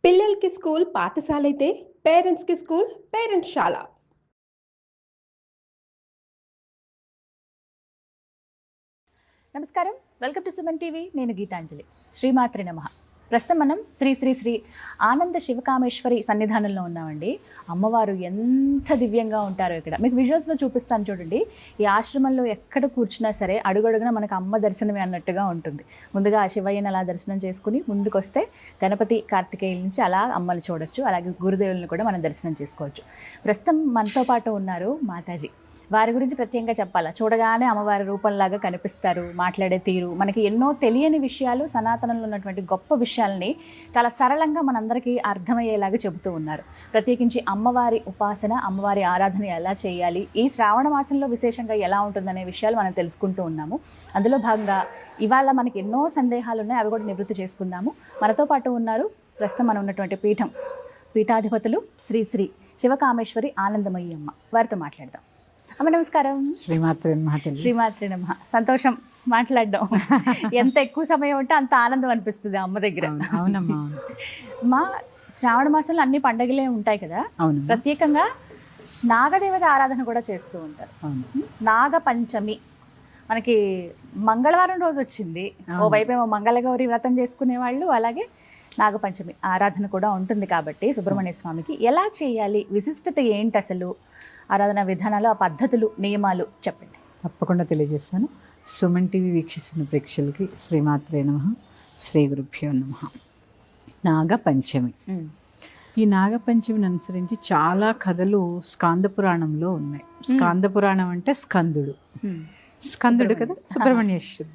పిల్లలకి స్కూల్ పాఠశాల అయితే పేరెంట్స్కి స్కూల్ పేరెంట్స్ శాల. నమస్కారం, వెల్కమ్ టు సుమన్ టీవీ. నేను గీతాంజలి. శ్రీమాత్రి నమః. ప్రస్తుతం మనం శ్రీ శ్రీ శ్రీ ఆనంద శివకామేశ్వరి సన్నిధానంలో ఉన్నామండి. అమ్మవారు ఎంత దివ్యంగా ఉంటారో ఇక్కడ మీకు విజువల్స్లో చూపిస్తాను చూడండి. ఈ ఆశ్రమంలో ఎక్కడ కూర్చున్నా సరే అడుగడుగున మనకు అమ్మ దర్శనమే అన్నట్టుగా ఉంటుంది. ముందుగా ఆ శివయ్యని అలా దర్శనం చేసుకుని ముందుకు వస్తే గణపతి కార్తికేయుల నుంచి అలా అమ్మని చూడొచ్చు. అలాగే గురుదేవులను కూడా మనం దర్శనం చేసుకోవచ్చు. ప్రస్తుతం మనతో పాటు ఉన్నారు మాతాజీ. వారి గురించి ప్రత్యేకంగా చెప్పాలా, చూడగానే అమ్మవారి రూపంలాగా కనిపిస్తారు. మాట్లాడే తీరు, మనకి ఎన్నో తెలియని విషయాలు, సనాతనంలో ఉన్నటువంటి గొప్ప విషయాలని చాలా సరళంగా మనందరికీ అర్థమయ్యేలాగా చెబుతూ ఉన్నారు. ప్రత్యేకించి అమ్మవారి ఉపాసన, అమ్మవారి ఆరాధన ఎలా చేయాలి, ఈ శ్రావణ మాసంలో విశేషంగా ఎలా ఉంటుందనే విషయాలు మనం తెలుసుకుంటూ ఉన్నాము. అందులో భాగంగా ఇవాళ మనకి ఎన్నో సందేహాలు ఉన్నాయి, అవి కూడా నివృత్తి చేసుకుందాము. మనతో పాటు ఉన్నారు ప్రస్తుతం మనం ఉన్నటువంటి పీఠాధిపతులు శ్రీ శ్రీ శివకామేశ్వరి ఆనందమయ్యి అమ్మ. వారితో మాట్లాడదాం. అమ్మ నమస్కారం. శ్రీమాత్రి నమః. శ్రీమాత్రి నమః. సంతోషం మాట్లాడడం. ఎంత ఎక్కువ సమయం ఉంటే అంత ఆనందం అనిపిస్తుంది అమ్మ దగ్గర. అవునమ్మా. మా శ్రావణ మాసంలో అన్ని పండుగలే ఉంటాయి కదా, ప్రత్యేకంగా నాగదేవత ఆరాధన కూడా చేస్తూ ఉంటారు. నాగ పంచమి మనకి మంగళవారం రోజు వచ్చింది. ఓవైపు ఏమో మంగళగౌరి వ్రతం చేసుకునే వాళ్ళు, అలాగే నాగపంచమి ఆరాధన కూడా ఉంటుంది. కాబట్టి సుబ్రహ్మణ్య స్వామికి ఎలా చేయాలి, విశిష్టత ఏంటి, అసలు ఆరాధన విధానాలు, ఆ పద్ధతులు, నియమాలు చెప్పండి. తప్పకుండా తెలియజేస్తాను. సుమన్ టీవీ వీక్షిస్తున్న ప్రేక్షకులకి శ్రీమాత్రే నమః, శ్రీ గురుభ్యో నమః. నాగపంచమి. ఈ నాగపంచమిని అనుసరించి చాలా కథలు స్కాంద పురాణంలో ఉన్నాయి. స్కాంద పురాణం అంటే స్కందుడు కదా, సుబ్రహ్మణ్యేశ్వరుడు.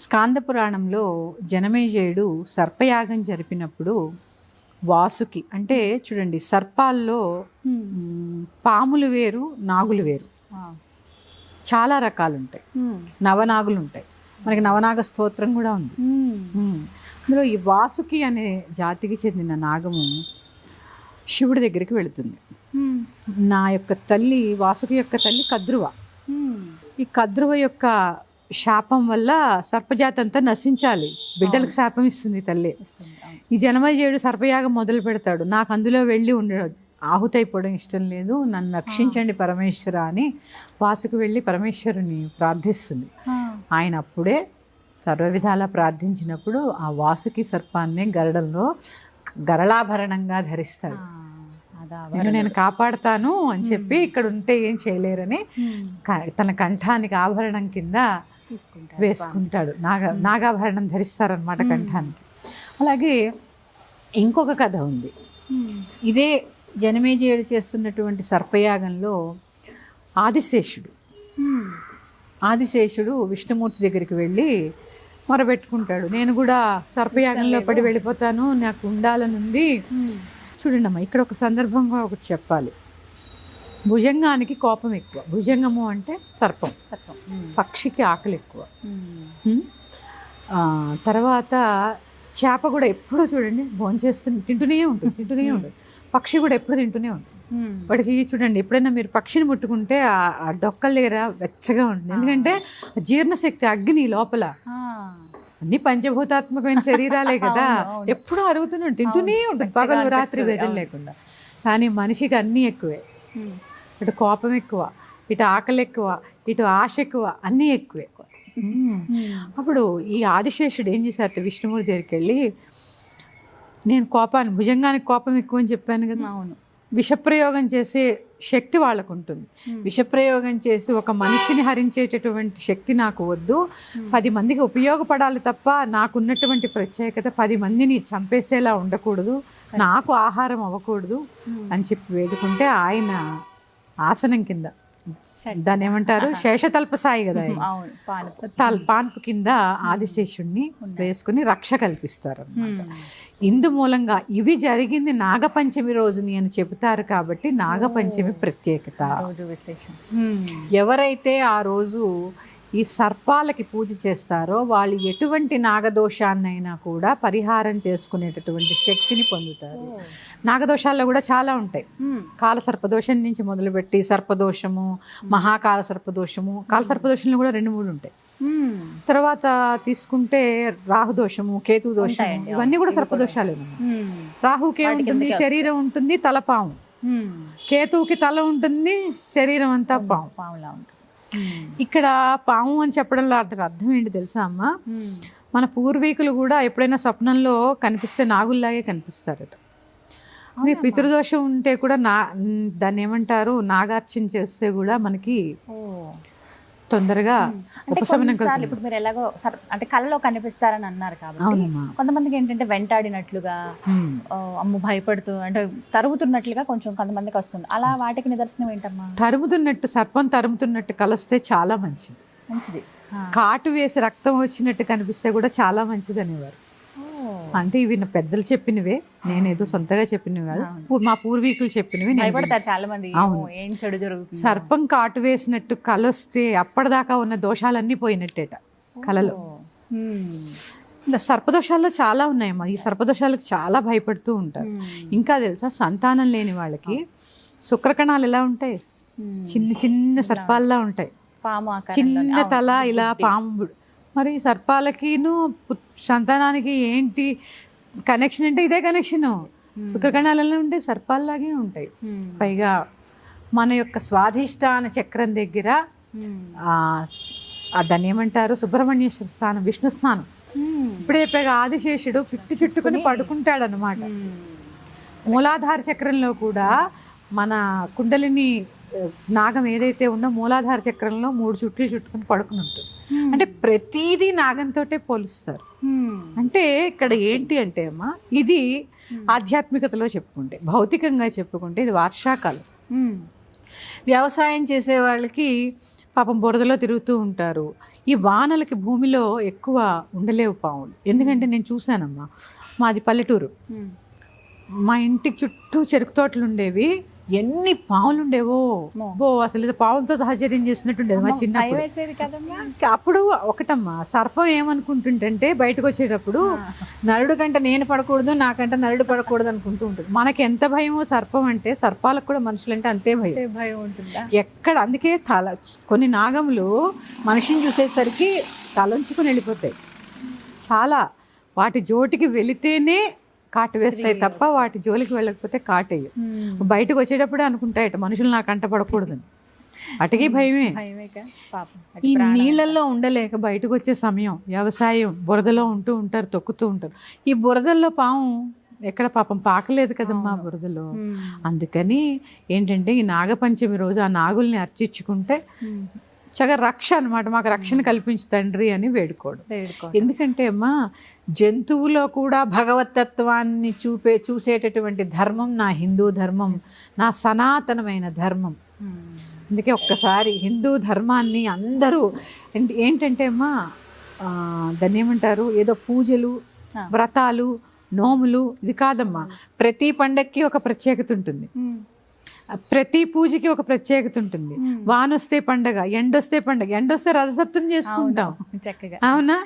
స్కాంద పురాణంలో జనమేజయుడు సర్పయాగం జరిపినప్పుడు వాసుకి, అంటే చూడండి, సర్పాల్లో పాములు వేరు, నాగులు వేరు, చాలా రకాలు ఉంటాయి. నవనాగులు ఉంటాయి. మనకి నవనాగ స్తోత్రం కూడా ఉంది. అందులో ఈ వాసుకి అనే జాతికి చెందిన నాగము శివుడి దగ్గరికి వెళుతుంది. నా యొక్క తల్లి, వాసుకి యొక్క తల్లి కద్రువ. ఈ కద్రువ యొక్క శాపం వల్ల సర్పజాతి అంతా నశించాలి, బిడ్డలకు శాపం ఇస్తుంది తల్లి. ఈ జనమేజయుడు సర్పయాగం మొదలు పెడతాడు. నాకు అందులో వెళ్ళి ఆహుతైపోవడం ఇష్టం లేదు, నన్ను రక్షించండి పరమేశ్వర అని వాసుకు వెళ్ళి పరమేశ్వరుని ప్రార్థిస్తుంది. ఆయన అప్పుడే సర్వ విధాలా ప్రార్థించినప్పుడు ఆ వాసుకి సర్పాన్ని గరడంలో గరళాభరణంగా ధరిస్తాడు. నేను కాపాడుతాను అని చెప్పి ఇక్కడ ఉంటే ఏం చేయలేరని తన కంఠానికి ఆభరణం కింద వేసుకుంటాడు. నాగాభరణం ధరిస్తారనమాట కంఠానికి. అలాగే ఇంకొక కథ ఉంది. ఇదే జనమేజయుడు చేస్తున్నటువంటి సర్పయాగంలో ఆదిశేషుడు విష్ణుమూర్తి దగ్గరికి వెళ్ళి మొరబెట్టుకుంటాడు. నేను కూడా సర్పయాగంలో పడి వెళ్ళిపోతాను, నాకు ఉండాలనుంది. చూడండి అమ్మా, ఇక్కడ ఒక సందర్భంగా ఒకటి చెప్పాలి. భుజంగానికి కోపం ఎక్కువ. భుజంగము అంటే సర్పం. పక్షికి ఆకలి ఎక్కువ. తర్వాత చేప కూడా ఎప్పుడూ చూడండి తింటూనే ఉంటుంది. పక్షి కూడా ఎప్పుడు తింటూనే ఉంటుంది. వాడికి చూడండి, ఎప్పుడైనా మీరు పక్షిని ముట్టుకుంటే ఆ డొక్కల దగ్గర వెచ్చగా ఉంటుంది. ఎందుకంటే జీర్ణశక్తి, అగ్ని లోపల. అన్ని పంచభూతాత్మకమైన శరీరాలే కదా, ఎప్పుడూ అరుగుతూనే తింటూనే ఉంటుంది, పగలు రాత్రి భేదం లేకుండా. కానీ మనిషికి అన్నీ ఎక్కువే. ఇటు కోపం ఎక్కువ, ఇటు ఆకలి ఎక్కువ, ఇటు ఆశ ఎక్కువ, అన్నీ ఎక్కువే. అప్పుడు ఈ ఆదిశేషుడు ఏం చేశారు, విష్ణుమూర్తి దగ్గరికి వెళ్ళి, నేను భుజంగానికి కోపం ఎక్కువ అని చెప్పాను కదా, అవును, విషప్రయోగం చేసే శక్తి వాళ్ళకు ఉంటుంది. విషప్రయోగం చేసి ఒక మనిషిని హరించేటటువంటి శక్తి నాకు వద్దు, 10 మందికి ఉపయోగపడాలి తప్ప నాకున్నటువంటి ప్రత్యేకత 10 మందిని చంపేసేలా ఉండకూడదు, నాకు ఆహారం అవ్వకూడదు అని చెప్పి వేడుకుంటే ఆయన ఆసనం కింద, దాన్ని ఏమంటారు, శేషతల్ప సాయి కదా, పాన్పు కింద ఆదిశేషుణ్ణి వేసుకుని రక్ష కల్పిస్తారు అన్నమాట. ఇందు మూలంగా ఇవి జరిగింది నాగపంచమి రోజుని అని చెబుతారు. కాబట్టి నాగపంచమి ప్రత్యేకత. ఎవరైతే ఆ రోజు ఈ సర్పాలకి పూజ చేస్తారో వాళ్ళు ఎటువంటి నాగదోషాన్నైనా కూడా పరిహారం చేసుకునేటటువంటి శక్తిని పొందుతారు. నాగదోషాల్లో కూడా చాలా ఉంటాయి. కాలసర్పదోషం నుంచి మొదలుపెట్టి సర్పదోషము, మహాకాల సర్పదోషము, కాలసర్పదోషంలో కూడా 2-3 ఉంటాయి. తర్వాత తీసుకుంటే రాహుదోషము, కేతు దోషము, ఉంటాయండి, ఇవన్నీ కూడా సర్పదోషాలే. రాహుకి ఏముంటుంది, శరీరం ఉంటుంది, తల పాము. కేతువుకి తల ఉంటుంది, శరీరం అంతా పాము. పాములా ఉంటుంది. ఇక్కడ పాము అని చెప్పడంలో అర్థం ఏంటి తెలుసా అమ్మ? మన పూర్వీకులు కూడా ఎప్పుడైనా స్వప్నంలో కనిపిస్తే నాగుల్లాగే కనిపిస్తారట. మీ పితృదోషం ఉంటే కూడా దాన్ని ఏమంటారు, నాగార్చన చేస్తే కూడా మనకి తొందరగా ఉపశమనం కలుగుతుంది. ఇప్పుడు మీరు ఎలాగో అంటే కళలో కనిపిస్తారని అన్నారు కాబట్టి కొంతమందికి ఏంటంటే వెంటాడినట్లుగా, అమ్ము భయపడుతూ అంటే తరుగుతున్నట్లుగా కొంచెం కొంతమందికి వస్తుంది. అలా వాటికి నిదర్శనం ఏంటమ్మా? తరుముతున్నట్టు, సర్పం తరుముతున్నట్టు కలిస్తే చాలా మంచిది. మంచిది. కాటు వేసి రక్తం వచ్చినట్టు కనిపిస్తే కూడా చాలా మంచిది అనేవారు. అంటే ఇవి నా పెద్దలు చెప్పినవే, నేనేదో సొంతగా చెప్పినవి కాదు, మా పూర్వీకులు చెప్పినవి. భయపడతారు చాలా మంది, ఏం చెడు జరుగుతుంది. సర్పం కాటు వేసినట్టు కలొస్తే అప్పటిదాకా ఉన్న దోషాలన్నీ పోయినట్టేట కలలో. ఇలా సర్పదోషాల్లో చాలా ఉన్నాయమ్మా. ఈ సర్పదోషాలకు చాలా భయపడుతూ ఉంటారు. ఇంకా తెలుసా, సంతానం లేని వాళ్ళకి శుక్రకణాలు ఎలా ఉంటాయి, చిన్న చిన్న సర్పాల్లా ఉంటాయి. పాము చిన్న తల, ఇలా పాము. మరి సర్పాలకిను సంతానానికి ఏంటి కనెక్షన్ అంటే ఇదే కనెక్షను. శుక్రకణాలలో ఉంటే సర్పాల్లాగే ఉంటాయి. పైగా మన యొక్క స్వాధిష్టాన చక్రం దగ్గర దాన్ని ఏమంటారు, సుబ్రహ్మణ్యేశ్వర స్థానం, విష్ణు స్థానం. ఇప్పుడే పైగా ఆదిశేషుడు పిట్టి చుట్టుకుని పడుకుంటాడు అనమాట. మూలాధార చక్రంలో కూడా మన కుండలిని నాగం ఏదైతే ఉందో మూలాధార చక్రంలో 3 చుట్లు చుట్టుకుని పడుకుని ఉంటుంది. అంటే ప్రతిదీ నాగంతోటే పోలుస్తారు. అంటే ఇక్కడ ఏంటి అంటే అమ్మా, ఇది ఆధ్యాత్మికతలో చెప్పుకుంటే, భౌతికంగా చెప్పుకుంటే ఇది వర్షాకాలం. వ్యవసాయం చేసే వాళ్ళకి పాపం బురదలో తిరుగుతూ ఉంటారు. ఈ వానలకి భూమిలో ఎక్కువ ఉండలేవు పాములు. ఎందుకంటే నేను చూశానమ్మా, మాది పల్లెటూరు, మా ఇంటికి చుట్టూ చెరుకు తోటలు ఉండేవి. ఎన్ని పాములు ఉండేవో, అసలు ఇది పావులతో సహచర్యం చేసినట్టుండేది మా చిన్నప్పుడు. అప్పుడు ఒకటమ్మా, సర్పం ఏమనుకుంటుంటే బయటకు వచ్చేటప్పుడు నరుడు కంటే నేను పడకూడదు, నాకంటే నరుడు పడకూడదు అనుకుంటూ ఉంటుంది. మనకి ఎంత భయమో సర్పం అంటే, సర్పాలకు కూడా మనుషులంటే అంతే భయం ఉంటుందా ఎక్కడ. అందుకే కొన్ని నాగములు మనిషిని చూసేసరికి తలంచుకుని వెళ్ళిపోతాయి. చాలా వాటి జోటికి వెళితేనే కాటు వేస్తాయి తప్ప వాటి జోలికి వెళ్ళకపోతే కాటేయు. బయటకు వచ్చేటప్పుడే అనుకుంటాయట మనుషులు నాకు కంట పడకూడదని. వాటికి భయమే. ఈ నీళ్ళల్లో ఉండలేక బయటకు వచ్చే సమయం, వ్యవసాయం, బురదలో ఉంటూ ఉంటారు, తొక్కుతూ ఉంటారు. ఈ బురదల్లో పాము ఎక్కడ పాపం పాకలేదు కదమ్మా బురదలో. అందుకని ఏంటంటే ఈ నాగపంచమి రోజు ఆ నాగుల్ని అర్చించుకుంటే చక్కగా రక్ష అనమాట, మాకు రక్షణ కల్పించు తండ్రి అని వేడుకోవడం. ఎందుకంటే అమ్మా, జంతువులో కూడా భగవతత్వాన్ని చూసేటటువంటి ధర్మం నా హిందూ ధర్మం, నా సనాతనమైన ధర్మం. అందుకే ఒక్కసారి హిందూ ధర్మాన్ని అందరూ ఏంటంటే అమ్మా, దాన్ని ఏమంటారు, ఏదో పూజలు, వ్రతాలు, నోములు, ఇది కాదమ్మా. ప్రతి పండక్కి ఒక ప్రత్యేకత ఉంటుంది, ప్రతి పూజకి ఒక ప్రత్యేకత ఉంటుంది. వానొస్తే పండగ, ఎండొస్తే పండగ. ఎండొస్తే రథసప్తమి చేసుకుంటాం చక్కగా, అవునా?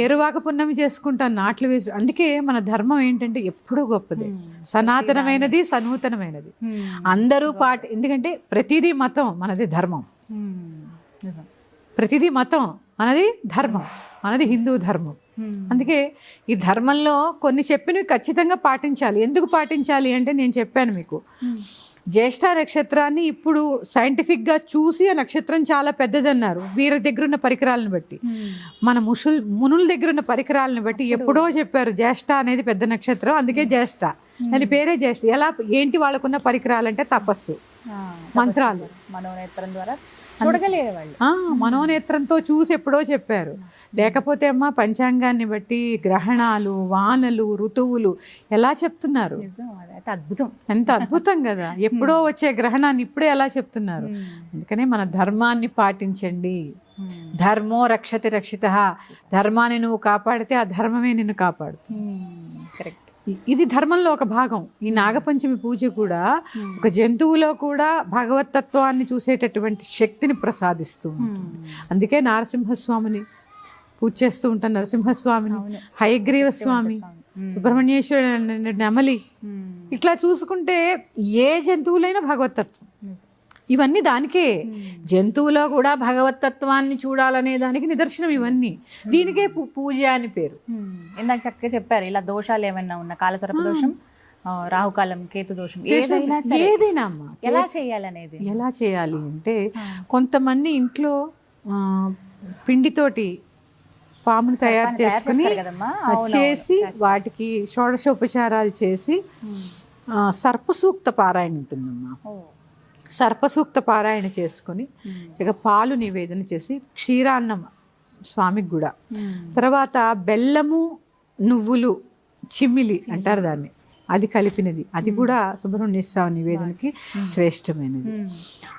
ఏరువాక పున్నమి చేసుకుంటాం, నాట్లు వేసి. అందుకే మన ధర్మం ఏంటంటే ఎప్పుడూ గొప్పది, సనాతనమైనది, సనూతనమైనది. అందరూ ఎందుకంటే ప్రతిదీ మతం, మనది ధర్మం. ప్రతిదీ మతం, మనది ధర్మం, మనది హిందూ ధర్మం. అందుకే ఈ ధర్మంలో కొన్ని చెప్పినవి ఖచ్చితంగా పాటించాలి. ఎందుకు పాటించాలి అంటే, నేను చెప్పాను మీకు, జ్యేష్ఠ నక్షత్రాన్ని ఇప్పుడు సైంటిఫిక్గా చూసి ఆ నక్షత్రం చాలా పెద్దదన్నారు వీరి దగ్గర ఉన్న పరికరాలను బట్టి. మన మునుల దగ్గర ఉన్న పరికరాలను బట్టి ఎప్పుడో చెప్పారు జ్యేష్ఠ అనేది పెద్ద నక్షత్రం, అందుకే జ్యేష్ఠ దాని పేరే జ్యేష్ఠ. ఎలా ఏంటి వాళ్ళకున్న పరికరాలు అంటే తపస్సు, మంత్రాలు, మనోనేత్రం ద్వారా చూడగలిగే వాళ్ళు, మనోనేత్రంతో చూసి ఎప్పుడో చెప్పారు. లేకపోతే అమ్మ పంచాంగాన్ని బట్టి గ్రహణాలు, వానలు, ఋతువులు ఎలా చెప్తున్నారు. అద్భుతం, ఎంత అద్భుతం కదా. ఎప్పుడో వచ్చే గ్రహణాన్ని ఇప్పుడే ఎలా చెప్తున్నారు. అందుకనే మన ధర్మాన్ని పాటించండి. ధర్మో రక్షతి రక్షితః. ధర్మాన్ని నువ్వు కాపాడితే ఆ ధర్మమే నిన్ను కాపాడుతుంది. కరెక్ట్. ఇది ధర్మంలో ఒక భాగం. ఈ నాగపంచమి పూజ కూడా ఒక జంతువులో కూడా భగవతత్వాన్ని చూసేటటువంటి శక్తిని ప్రసాదిస్తూ ఉంటుంది. అందుకే నరసింహస్వామిని పూజ చేస్తూ ఉంటాను, నరసింహస్వామిని, హయగ్రీవ స్వామి, సుబ్రహ్మణ్యేశ్వర, నెమలి. ఇట్లా చూసుకుంటే ఏ జంతువులైనా భగవతత్వం. ఇవన్నీ దానికే. జంతువులో కూడా భగవతత్వాన్ని చూడాలనే దానికి నిదర్శనం ఇవన్నీ. దీనికే పూజ అని పేరు. ఇందాక చక్కగా చెప్పారు, ఇలా దోషాలు ఏమైనా ఉన్న కాలసర్ప దోషం, రాహుకాలం, కేతు దోషం, ఏదైనా అమ్మా ఎలా చేయాలనేది. ఎలా చేయాలి అంటే, కొంతమంది ఇంట్లో పిండితోటి పాముని తయారు చేసుకుని చేసి వాటికి షోడశోపచారాలు చేసి సర్పసూక్త పారాయణ ఉంటుందమ్మా. సర్పసూక్త పారాయణ చేసుకొని ఇక పాలు నివేదన చేసి క్షీరాన్నం స్వామికి కూడా, తర్వాత బెల్లము నువ్వులు చిమ్మిలి అంటారు దాన్ని, అది కలిపినది, అది కూడా సుబ్రహ్మణ్య స్వామి నివేదనకి శ్రేష్టమైనది.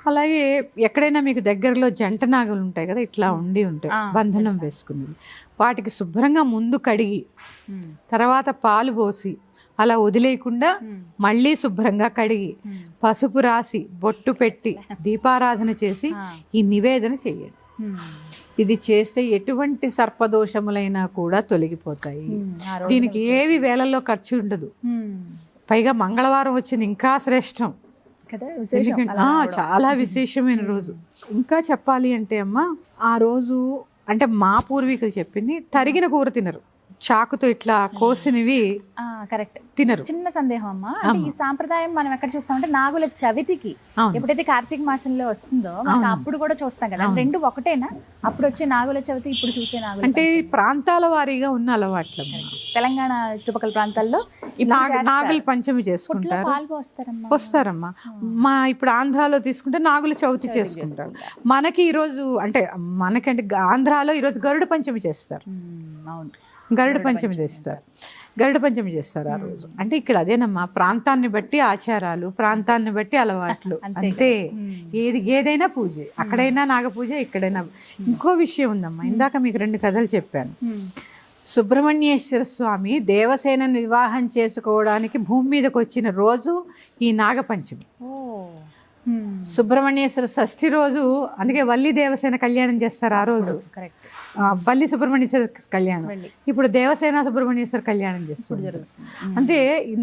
అలాగే ఎక్కడైనా మీకు దగ్గరలో జంట నాగులు ఉంటాయి కదా, ఇట్లా ఉండి ఉంటాయి బంధనం వేసుకునేది, వాటికి శుభ్రంగా ముందు కడిగి తర్వాత పాలు పోసి అలా వదిలేయకుండా మళ్ళీ శుభ్రంగా కడిగి పసుపు రాసి బొట్టు పెట్టి దీపారాధన చేసి ఈ నివేదన చేయండి. ఇది చేస్తే ఎటువంటి సర్పదోషములైనా కూడా తొలగిపోతాయి. దీనికి ఏవి వేలల్లో ఖర్చు ఉండదు. పైగా మంగళవారం వచ్చింది ఇంకా శ్రేష్టం, చాలా విశేషమైన రోజు. ఇంకా చెప్పాలి అంటే అమ్మ, ఆ రోజు అంటే మా పూర్వీకులు చెప్పింది, తరిగిన కూర తినరు, చాకుతో ఇట్లా కోసినవి కరెక్ట్ తినరు. చిన్న సందేహం అమ్మా, ఈ సాంప్రదాయం మనం ఎక్కడ చూస్తామంటే నాగుల చవితికి ఎప్పుడైతే కార్తీక మాసంలో వస్తుందో మనకి అప్పుడు కూడా చూస్తాం కదా, రెండు ఒకటేనా? అప్పుడు వచ్చే నాగుల చవితి, ఇప్పుడు చూసే నాగుల అంటే ప్రాంతాల వారీగా ఉన్న అలవాట్లు. తెలంగాణ చుట్టుపక్కల ప్రాంతాల్లో నాగుల పంచమి చేసుకుంటారు, వస్తారమ్మా. మా ఇప్పుడు ఆంధ్రాలో తీసుకుంటే నాగుల చవితి చేసుకుంటారు. మనకి ఈరోజు అంటే మనకంటే ఆంధ్రాలో ఈరోజు గరుడ పంచమి చేస్తారు. అవును, గరుడ పంచమి చేస్తారు ఆ రోజు. అంటే ఇక్కడ అదేనమ్మా, ప్రాంతాన్ని బట్టి ఆచారాలు, ప్రాంతాన్ని బట్టి అలవాట్లు, అంతే. ఏదైనా పూజే, అక్కడైనా నాగపూజ, ఇక్కడైనా. ఇంకో విషయం ఉందమ్మా, ఇందాక మీకు 2 కథలు చెప్పాను. సుబ్రహ్మణ్యేశ్వర స్వామి దేవసేనను వివాహం చేసుకోవడానికి భూమి మీదకి వచ్చిన రోజు ఈ నాగపంచమి. సుబ్రహ్మణ్యేశ్వర షష్ఠి రోజు, అందుకే వల్లి దేవసేన కళ్యాణం చేస్తారు ఆ రోజు. వల్లి సుబ్రహ్మణ్యేశ్వర కళ్యాణం, ఇప్పుడు దేవసేన సుబ్రహ్మణ్యేశ్వర కళ్యాణం చేస్తారు. అంటే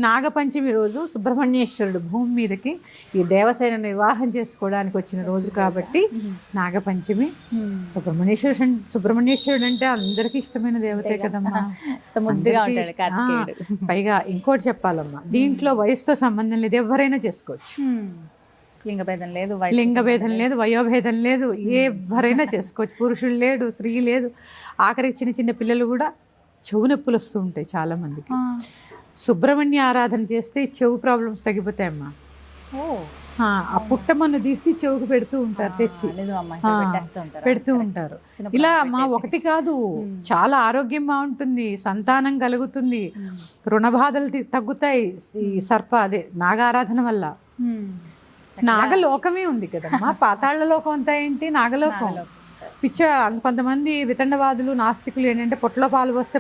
నాగపంచమి రోజు సుబ్రహ్మణ్యేశ్వరుడు భూమి మీదకి ఈ దేవసేనను వివాహం చేసుకోవడానికి వచ్చిన రోజు కాబట్టి నాగపంచమి. సుబ్రహ్మణ్యేశ్వరుడు అంటే అందరికీ ఇష్టమైన దేవతే కదమ్మా. పైగా ఇంకోటి చెప్పాలమ్మా, దీంట్లో వయసుతో సంబంధం లేదు, ఎవరైనా చేసుకోవచ్చు. లింగభేదం లేదు, వయోభేదం లేదు, ఎవరైనా చేసుకోవచ్చు. పురుషుడు లేడు, స్త్రీ లేదు. ఆఖరికి చిన్న చిన్న పిల్లలు కూడా చెవు నొప్పులు వస్తూ ఉంటాయి చాలా మందికి. సుబ్రహ్మణ్య ఆరాధన చేస్తే చెవు ప్రాబ్లమ్స్ తగ్గిపోతాయమ్మా. ఆ పుట్టమన్ను తీసి చెవుకు పెడుతూ ఉంటారు, తెచ్చి పెడుతూ ఉంటారు. ఇలా మా ఒకటి కాదు, చాలా ఆరోగ్యం బాగుంటుంది, సంతానం కలుగుతుంది, రుణ బాధలు తగ్గుతాయి ఈ అదే నాగారాధన వల్ల. నాగలోకమే ఉంది కదమ్మా, పాతాళ లోకం అంతా ఏంటి నాగలోకం. కొంతమంది వితండవాదులు నాస్తికులు ఏంటంటే, పొట్టలో పాలు పోస్తే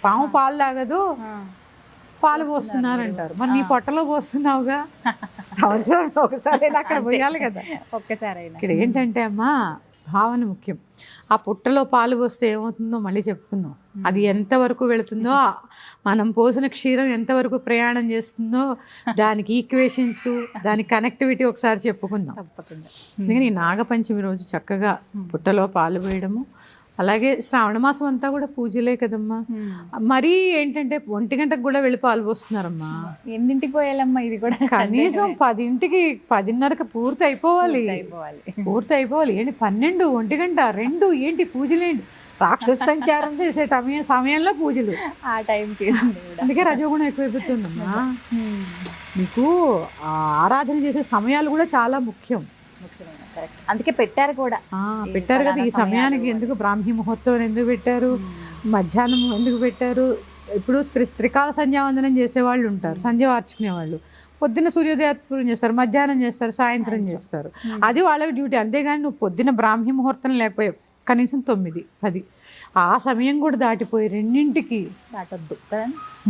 పాము పాలు తాగదు, పాలు పోస్తున్నారంటారు. మరి నీ పొట్టలో పోస్తున్నావుగా, సంవత్సరం ఒకసారి అక్కడ పోయాలి కదా. ఒక్కసారి ఇక్కడ ఏంటంటే అమ్మా, భావన ముఖ్యం. ఆ పుట్టలో పాలు పోస్తే ఏమవుతుందో మళ్ళీ చెప్పుకుందాం. అది ఎంతవరకు వెళుతుందో, మనం పోసిన క్షీరం ఎంతవరకు ప్రయాణం చేస్తుందో, దానికి ఈక్వేషన్స్, దాని కనెక్టివిటీ ఒకసారి చెప్పుకుందాం. అందుకని నాగపంచమి రోజు చక్కగా పుట్టలో పాలు పోయడము. అలాగే శ్రావణ మాసం అంతా కూడా పూజలే కదమ్మా. మరీ ఏంటంటే 1 గంటకు కూడా వెళ్ళి పాలు పోస్తున్నారమ్మా. ఎన్నింటికి పోయాలమ్మా? ఇది కూడా కనీసం 10కి 10:30కి పూర్తి అయిపోవాలి. ఏంటి 12, 1 గంట, 2 ఏంటి పూజలేంటి? రాక్షస సంచారం చేసే సమయంలో పూజలు ఆ టైంకి. అందుకే రజోగుణం ఎక్కువైపోతుందమ్మా. మీకు ఆరాధన చేసే సమయాలు కూడా చాలా ముఖ్యం. అందుకే పెట్టారు కదా ఈ సమయానికి. ఎందుకు బ్రాహ్మీ ముహూర్తం ఎందుకు పెట్టారు, మధ్యాహ్నం ఎందుకు పెట్టారు? ఇప్పుడు త్రికాల సంధ్యావందనం చేసేవాళ్ళు ఉంటారు, సంధ్య వార్చుకునే వాళ్ళు. పొద్దున్న సూర్యోదయాత్పూర్వం చేస్తారు, మధ్యాహ్నం చేస్తారు, సాయంత్రం చేస్తారు. అది వాళ్ళకి డ్యూటీ. అంతేగాని నువ్వు పొద్దున్న బ్రాహ్మీ ముహూర్తం లేకపోయావు, కనీసం 9, 10 ఆ సమయం కూడా దాటిపోయి 2ంటికి దాటొద్దు,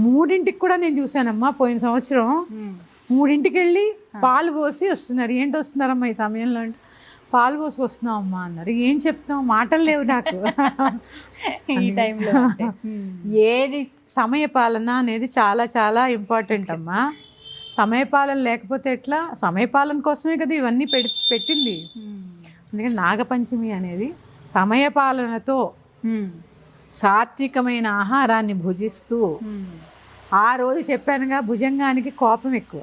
3ంటికి కూడా నేను చూశానమ్మా. పోయిన సంవత్సరం 3ంటికి వెళ్ళి పాలు పోసి వస్తున్నారు. ఏంటి వస్తున్నారమ్మా ఈ సమయంలో అంటే, పాలు పోసి వస్తున్నావు అమ్మా అన్నారు. ఏం చెప్తాం, మాటలు లేవు నాకు. ఈ టైంలో ఏది సమయ పాలన అనేది చాలా చాలా ఇంపార్టెంట్ అమ్మా. సమయపాలన లేకపోతే ఎట్లా? సమయపాలన కోసమే కదా ఇవన్నీ పెట్టింది. అందుకని నాగపంచమి అనేది సమయపాలనతో సాత్వికమైన ఆహారాన్ని భుజిస్తూ, ఆ రోజు చెప్పానుగా భుజంగానికి కోపం ఎక్కువ,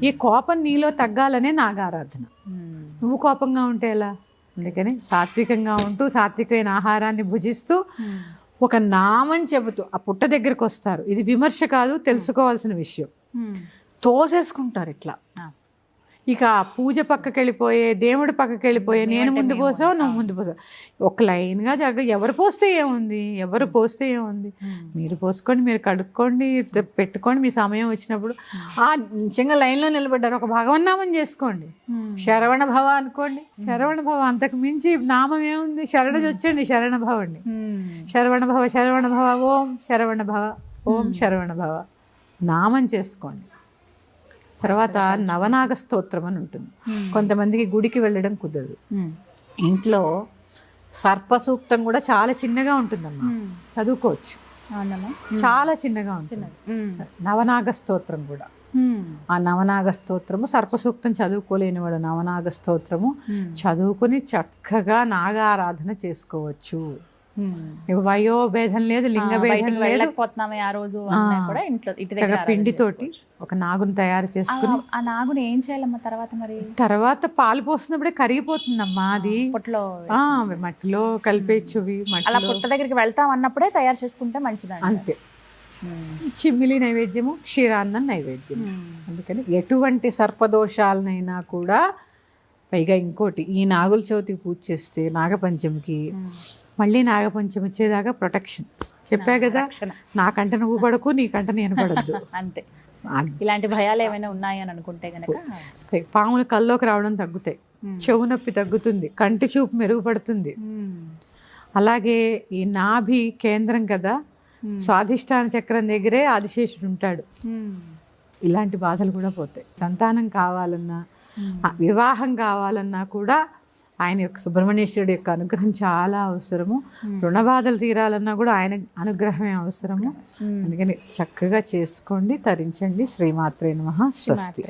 ఈ కోపం నీలో తగ్గాలనే నాగారాధన. నువ్వు కోపంగా ఉంటే ఎలా? అందుకని సాత్వికంగా ఉంటూ సాత్వికమైన ఆహారాన్ని భుజిస్తూ ఒక నామం చెబుతూ ఆ పుట్ట దగ్గరికి వస్తారు. ఇది విమర్శ కాదు, తెలుసుకోవాల్సిన విషయం. తోసేసుకుంటారు ఇట్లా. ఇక పూజ పక్కకి వెళ్ళిపోయే, దేవుడి పక్కకి వెళ్ళిపోయే, నేను ముందు పోసావు నువ్వు ముందు పోసావు, ఒక లైన్గా ఎవరు పోస్తే ఏముంది, ఎవరు పోస్తే ఏముంది, మీరు పోసుకోండి, మీరు కడుక్కోండి, పెట్టుకోండి, మీ సమయం వచ్చినప్పుడు ఆ నిజంగా లైన్లో నిలబడ్డారు. ఒక భగవన్నామం చేసుకోండి, శరవణ భవ అనుకోండి. శరవణ భవ, అంతకు మించి నామం ఏముంది? శరణు వచ్చండి, శరణ భవండి. శరవణ భవ, శరవణ భవ, ఓం శరవణ భవ, ఓం శరవణ భవ నామం చేసుకోండి. తర్వాత నవనాగ స్తోత్రం అని ఉంటుంది. కొంతమందికి గుడికి వెళ్ళడం కుదరదు, ఇంట్లో సర్పసూక్తం కూడా చాలా చిన్నగా ఉంటుందమ్మా, చదువుకోవచ్చు. చాలా చిన్నగా ఉంటుంది నవనాగ స్తోత్రం కూడా. ఆ నవనాగ స్తోత్రము, సర్పసూక్తం చదువుకోలేని వాడు నవనాగ స్తోత్రము చదువుకుని చక్కగా నాగారాధన చేసుకోవచ్చు. వయో భేదం లేదు, లింగ భేదం లేదు. పిండితోటి ఒక నాగుని తయారు చేసుకుని, ఆ నాగుని ఏం చేయాలమ్మా తర్వాత? మరి తర్వాత పాలు పోసినప్పుడే కరిగిపోతుందమ్మా అది. మట్టిలో కలిపేచ్చువి, అలా పుట్ట దగ్గరికి వెళ్తాం అన్నప్పుడే తయారు చేసుకుంటే మంచిది అంతే. చిమ్మిలి నైవేద్యము, క్షీరాన్నం నైవేద్యం. అందుకని ఎటువంటి సర్పదోషాలనైనా కూడా, పైగా ఇంకోటి, ఈ నాగుల చవితికి పూజ చేస్తే నాగపంచమికి మళ్ళీ నాగపంచమి వచ్చేదాకా ప్రొటెక్షన్. చెప్పా కదా, నాకంట నువ్వు పడకు, నీకంట నేను పడద్దు. అంతే. ఇలాంటి భయాలు ఏమైనా ఉన్నాయి అని అనుకుంటే కనుక పాములు కల్లోకి రావడం తగ్గుతాయి, చెవు నొప్పి తగ్గుతుంది, కంటి చూపు మెరుగుపడుతుంది. అలాగే ఈ నాభి కేంద్రం కదా, స్వాధిష్టాన చక్రం దగ్గరే ఆదిశేషుడు ఉంటాడు. ఇలాంటి బాధలు కూడా పోతాయి. సంతానం కావాలన్నా, వివాహం కావాలన్నా కూడా ఆయన యొక్క సుబ్రహ్మణ్యేశ్వరుడు యొక్క అనుగ్రహం చాలా అవసరము. రుణ బాధలు తీరాలన్నా కూడా ఆయన అనుగ్రహమే అవసరము. అందుకని చక్కగా చేసుకోండి, తరించండి. శ్రీమాత్రే నమః. స్వస్తి.